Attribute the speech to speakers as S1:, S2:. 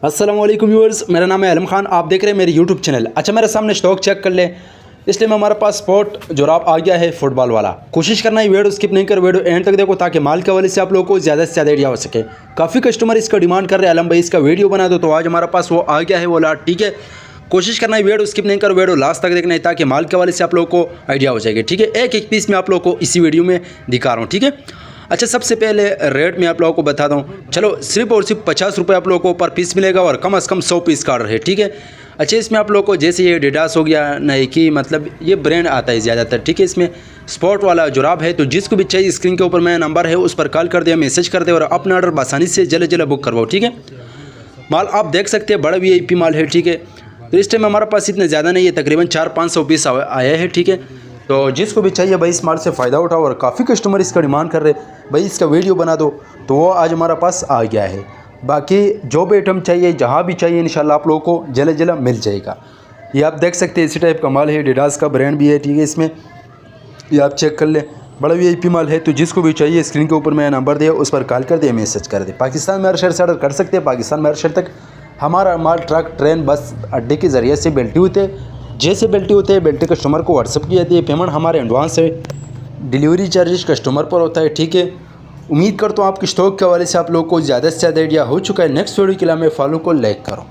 S1: अस्सलाम वालेकुम व्यूअर्स, मेरा नाम है आलम खान। आप देख रहे हैं मेरे यूट्यूब चैनल। अच्छा, मेरे सामने स्टॉक चेक कर लें, इसलिए हमारे पास स्पॉट जोराब आ गया है फुटबॉल वाला। कोशिश करना है वीडियो स्किप नहीं कर, वीडियो एंड तक देखो ताकि माल के हवाले से आप लोगों को ज़्यादा से ज़्यादा आइडिया हो सके। काफ़ी कस्टमर इसका डिमांड कर रहे हैं, आलम भाई इसका वीडियो बना दो, तो आज हमारे पास वो आ गया है वो लाट। ठीक है, कोशिश करना है वीडियो स्किप नहीं कर, वीडियो लास्ट तक देखना है ताकि माल के हवाले से आप लोगों को आइडिया हो जाएगी। ठीक है, एक एक पीस में आप लोगों को इसी वीडियो में दिखा रहा हूँ। ठीक है, अच्छा, सबसे पहले रेट में आप लोगों को बताता हूँ। चलो, सिर्फ और सिर्फ 50 रुपये आप लोगों को पर पीस मिलेगा और कम से कम 100 पीस का ऑर्डर है। ठीक है, अच्छा, इसमें आप लोगों को जैसे ये एडिडास हो गया, नाइकी, मतलब ये ब्रांड आता है ज़्यादातर। ठीक है, इसमें स्पॉट वाला जुराब है, तो जिसको भी चाहिए स्क्रीन के ऊपर मेरा नंबर है, उस पर कॉल कर दे, मैसेज कर दे और अपना ऑर्डर आसानी से जल्द जल्द बुक करवाओ। ठीक है, माल आप देख सकते हैं, बड़ा VIP माल है। ठीक है, तो इस टाइम हमारे पास इतने ज़्यादा नहीं है, तकरीबन 400-500 पीस आया है। ठीक है, तो जिसको भी चाहिए भाई इस माल से फ़ायदा उठाओ, और काफ़ी कस्टमर इसका डिमांड कर रहे भाई इसका वीडियो बना दो, तो वो आज हमारे पास आ गया है। बाकी जो भी आइटम चाहिए, जहाँ भी चाहिए, इंशाल्लाह आप लोगों को जल्द जल्द मिल जाएगा। ये आप देख सकते हैं, इसी टाइप का माल है, एडिडास का ब्रांड भी है। ठीक है, इसमें ये आप चेक कर लें, बड़ा VIP माल है। तो जिसको भी चाहिए स्क्रीन के ऊपर मेरा नंबर दिया, उस पर कॉल कर दे, मैसेज कर दे। पाकिस्तान में हर शहर से ऑर्डर कर सकते हैं, पाकिस्तान में हर शहर तक हमारा माल ट्रक, ट्रेन, बस अड्डे के ज़रिए से बेल्टी होते हैं। जैसे बेल्टी होते हैं, बेल्टी कस्टमर को व्हाट्सअप की जाती है, पेमेंट हमारे एडवांस है, डिलीवरी चार्जेस कस्टमर पर होता है। ठीक है, उम्मीद करता हूँ आपके स्टॉक के हवाले से आप लोगों को ज़्यादा से ज़्यादा आइडिया हो चुका है। नेक्स्ट वीडियो के लिए मैं फॉलो को लाइक करो।